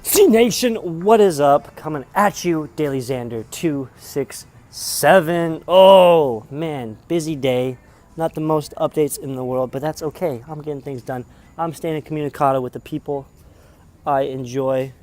C Nation, what is up? Coming at you, DailyXander 267. Oh man, busy day. Not the most updates in the world, but that's okay. I'm getting things done. I'm staying incommunicado with the people I enjoy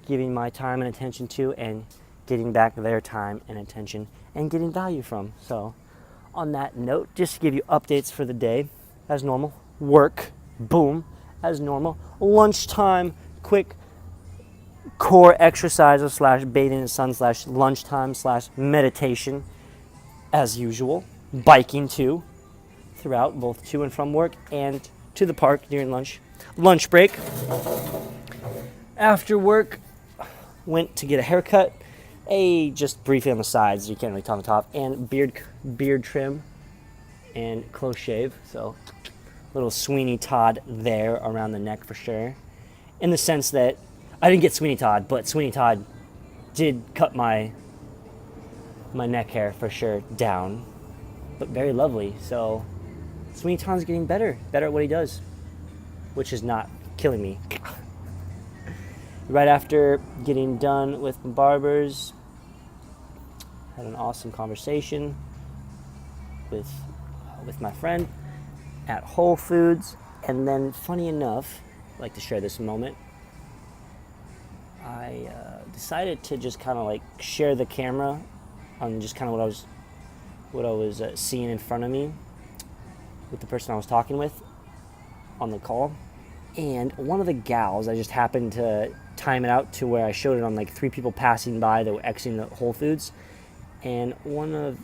giving my time and attention to, and getting back their time and attention and getting value from. So, on that note, just to give you updates for the day, as normal. Work, boom, as normal. Lunchtime, quick core exercises slash bathing in the sun slash lunchtime slash meditation as usual. Biking too, throughout, both to and from work and to the park during lunch. Lunch break. After work, went to get a haircut. Just briefly on the sides, you can't really tell on the top, and beard trim and close shave. So little Sweeney Todd there around the neck for sure. In the sense that I didn't get Sweeney Todd, but Sweeney Todd did cut my neck hair for sure down, but very lovely. So Sweeney Todd's getting better at what he does, which is not killing me. Right after getting done with the barbers, had an awesome conversation with my friend at Whole Foods, and then funny enough, I'd like to share this moment. I decided to just kind of like share the camera on just kind of what I was seeing in front of me with the person I was talking with on the call. And one of the gals, I just happened to time it out to where I showed it on like 3 people passing by that were exiting the Whole Foods. And one of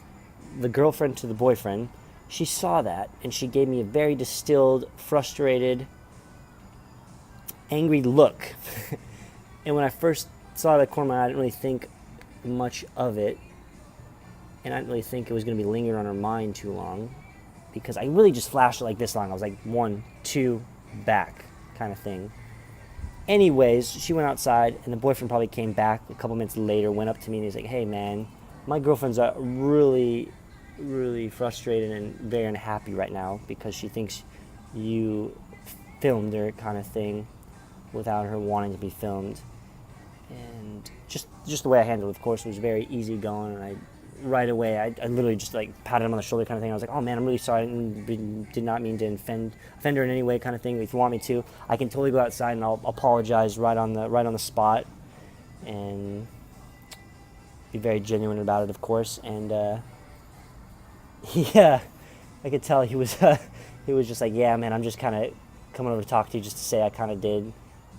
the girlfriend to the boyfriend, she saw that and she gave me a very distilled, frustrated, angry look. And when I first saw the corner of my eye, I didn't really think much of it. And I didn't really think it was going to be lingering on her mind too long, because I really just flashed it like this long. I was like 1, 2, back kind of thing. Anyways, she went outside, and the boyfriend probably came back a couple minutes later, went up to me, and he's like, "Hey man, my girlfriend's really, really frustrated and very unhappy right now because she thinks you filmed her," kind of thing, without her wanting to be filmed. And just the way I handled it, of course, was very easygoing, and I literally just like patted him on the shoulder kind of thing. I was like, "Oh man, I'm really sorry. I did not mean to offend her in any way," kind of thing. If you want me to, I can totally go outside and I'll apologize right on the spot, and be very genuine about it, of course. And yeah, I could tell he was just like, "Yeah, man, I'm just kind of coming over to talk to you just to say I kind of did."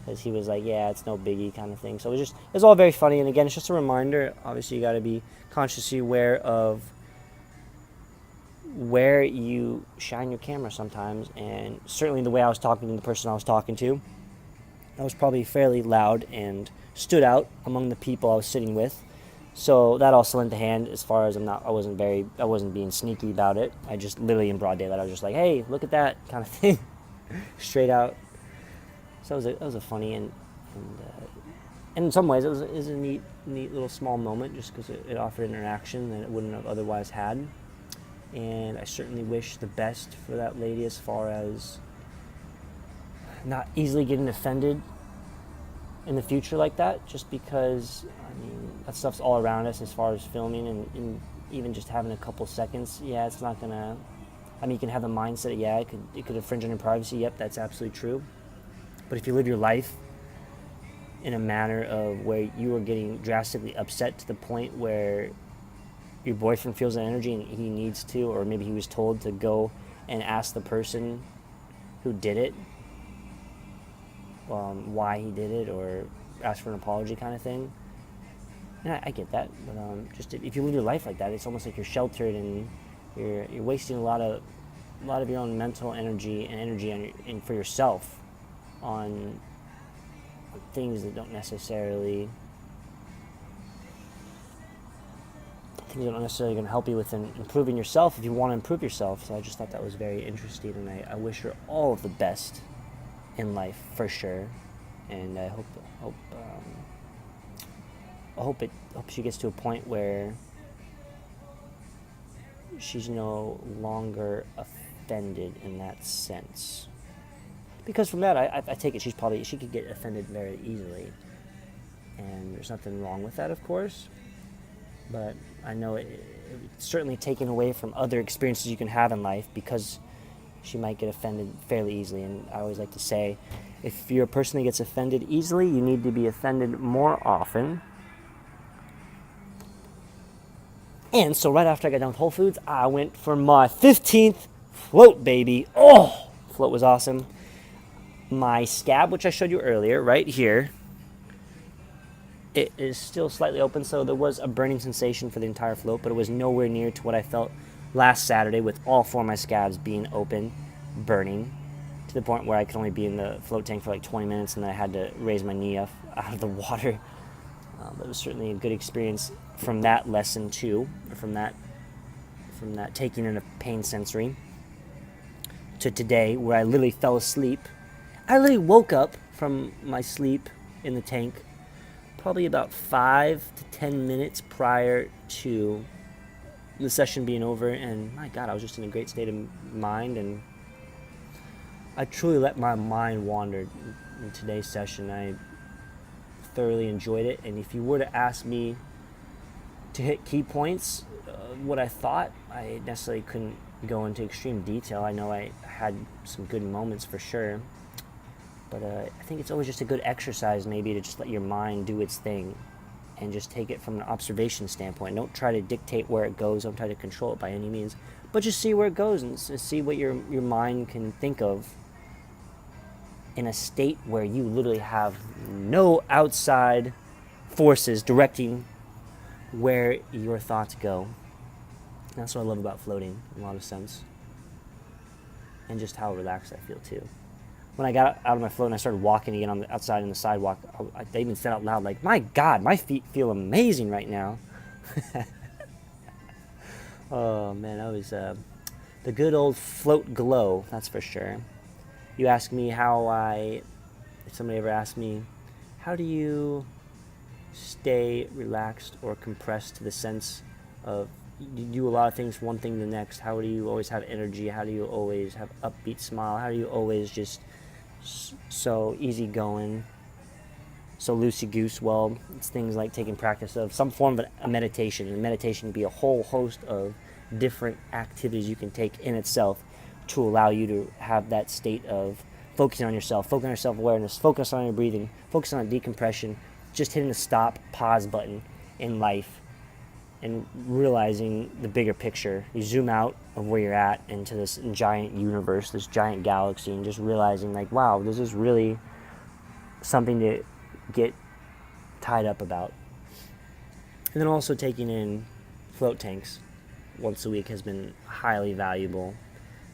Because he was like, "Yeah, it's no biggie," kind of thing. So it was all very funny. And again, it's just a reminder. Obviously, you got to be consciously aware of where you shine your camera sometimes. And certainly the way I was talking to the person I was talking to, I was probably fairly loud and stood out among the people I was sitting with. So that also lent a hand as far as I wasn't being sneaky about it. I just literally in broad daylight, I was just like, "Hey, look at that," kind of thing, straight out. So it was a funny and in some ways it was a neat little small moment, just because it offered an interaction that it wouldn't have otherwise had. And I certainly wish the best for that lady as far as not easily getting offended in the future like that, just because, I mean, that stuff's all around us as far as filming and even just having a couple seconds. Yeah, it's not gonna, I mean, you can have the mindset, yeah, it could infringe on your privacy. Yep, that's absolutely true. But if you live your life in a manner of where you are getting drastically upset to the point where your boyfriend feels that energy and he needs to, or maybe he was told to go and ask the person who did it why he did it, or ask for an apology kind of thing. And I get that, but just if you live your life like that, it's almost like you're sheltered and you're wasting a lot of your own mental energy and for yourself on things that don't necessarily going to help you with improving yourself if you want to improve yourself. So I just thought that was very interesting, and I wish her all of the best in life for sure. And I hope she gets to a point where she's no longer offended in that sense. Because from that, I take it she could get offended very easily. and there's nothing wrong with that, of course, but I know it's certainly taken away from other experiences you can have in life because she might get offended fairly easily. And I always like to say, if you're a person that gets offended easily, you need to be offended more often. And so right after I got done with Whole Foods, I went for my 15th float, baby. Oh, float was awesome. My scab, which I showed you earlier, right here, it is still slightly open, so there was a burning sensation for the entire float, but it was nowhere near to what I felt last Saturday with all 4 of my scabs being open, burning, to the point where I could only be in the float tank for like 20 minutes and then I had to raise my knee up out of the water. But it was certainly a good experience from that lesson too, or from that taking in a pain sensory, to today where I literally fell asleep. I literally woke up from my sleep in the tank probably about 5 to 10 minutes prior to the session being over, and my God, I was just in a great state of mind, and I truly let my mind wander in today's session. I thoroughly enjoyed it, and if you were to ask me to hit key points, what I thought, I necessarily couldn't go into extreme detail. I know I had some good moments for sure, but I think it's always just a good exercise maybe to just let your mind do its thing and just take it from an observation standpoint. Don't try to dictate where it goes. Don't try to control it by any means, but just see where it goes and see what your mind can think of in a state where you literally have no outside forces directing where your thoughts go. And that's what I love about floating in a lot of sense, and just how relaxed I feel too. When I got out of my float and I started walking again on the outside on the sidewalk, I even said out loud, like, my God, my feet feel amazing right now. Oh man, that was the good old float glow, that's for sure. You ask me if somebody ever asked me, how do you stay relaxed or compressed to the sense of you do a lot of things, one thing to the next, how do you always have energy, how do you always have upbeat smile, how do you always just so easygoing, so loosey-goose? Well, it's things like taking practice of some form of a meditation, and meditation can be a whole host of different activities you can take in itself to allow you to have that state of focusing on yourself, focusing on your self-awareness, focus on your breathing, focus on decompression, just hitting the stop, pause button in life, and realizing the bigger picture. You zoom out of where you're at into this giant universe, this giant galaxy, and just realizing, like, wow, this is really something to get tied up about. And then also taking in float tanks once a week has been highly valuable.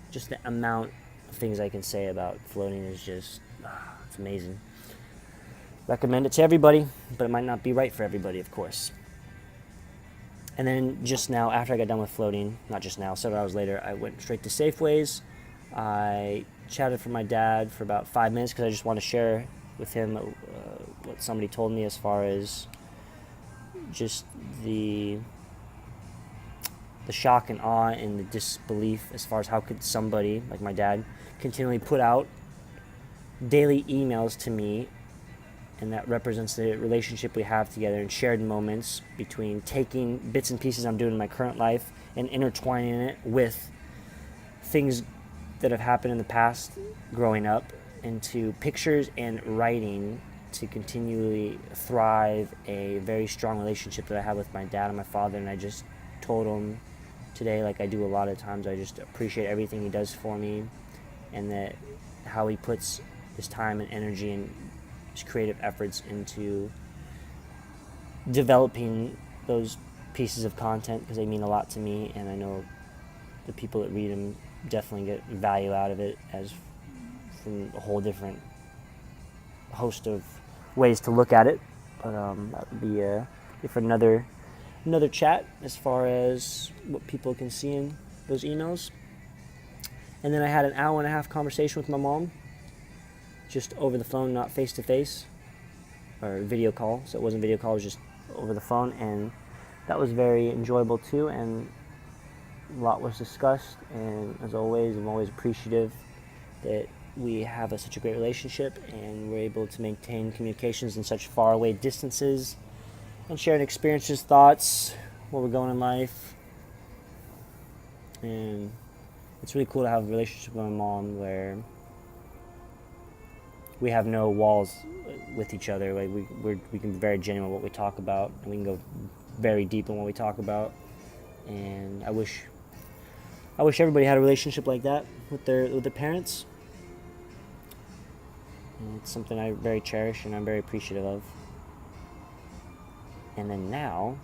Just the amount of things I can say about floating is just, it's amazing. Recommend it to everybody, but it might not be right for everybody, of course. And then just now, after I got done with floating, not just now, several hours later, I went straight to Safeways. I chatted with my dad for about 5 minutes because I just want to share with him what somebody told me as far as just the shock and awe and the disbelief as far as how could somebody like my dad continually put out daily emails to me, and that represents the relationship we have together and shared moments between taking bits and pieces I'm doing in my current life and intertwining it with things that have happened in the past growing up into pictures and writing to continually thrive a very strong relationship that I have with my dad and my father. And I just told him today, like I do a lot of times, I just appreciate everything he does for me, and that how he puts his time and energy and his creative efforts into developing those pieces of content, because they mean a lot to me, and I know the people that read them definitely get value out of it as from a whole different host of ways to look at it. But that would be for another chat as far as what people can see in those emails. And then I had an hour and a half conversation with my mom, just over the phone, not face to face or video call. So it wasn't video call, it was just over the phone, and that was very enjoyable too, and a lot was discussed. And as always, I'm always appreciative that we have such a great relationship, and we're able to maintain communications in such far away distances and sharing experiences, thoughts, where we're going in life. And it's really cool to have a relationship with my mom where we have no walls with each other. Like we can be very genuine what we talk about, and we can go very deep in what we talk about. And I wish everybody had a relationship like that with their parents. And it's something I very cherish and I'm very appreciative of. And then now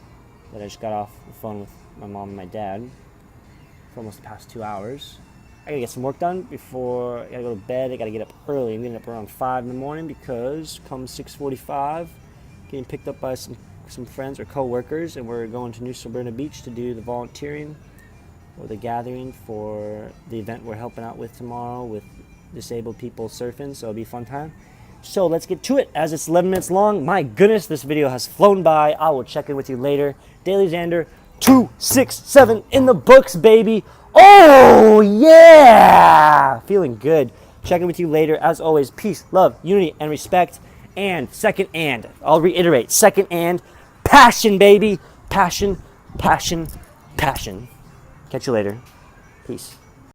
that I just got off the phone with my mom and my dad for almost the past 2 hours, I gotta get some work done before I gotta go to bed. I gotta get up early. I'm getting up around 5 in the morning because come 6:45, getting picked up by some friends or co-workers, and we're going to New Smyrna Beach to do the volunteering or the gathering for the event we're helping out with tomorrow with disabled people surfing, so it'll be a fun time. So let's get to it, as it's 11 minutes long. My goodness, this video has flown by. I will check in with you later. DailyXander 267 in the books, baby. Oh yeah, feeling good. Checking with you later. As always, peace, love, unity, and respect. And second, and I'll reiterate, second, and passion, baby. Passion, passion, passion. Catch you later. Peace.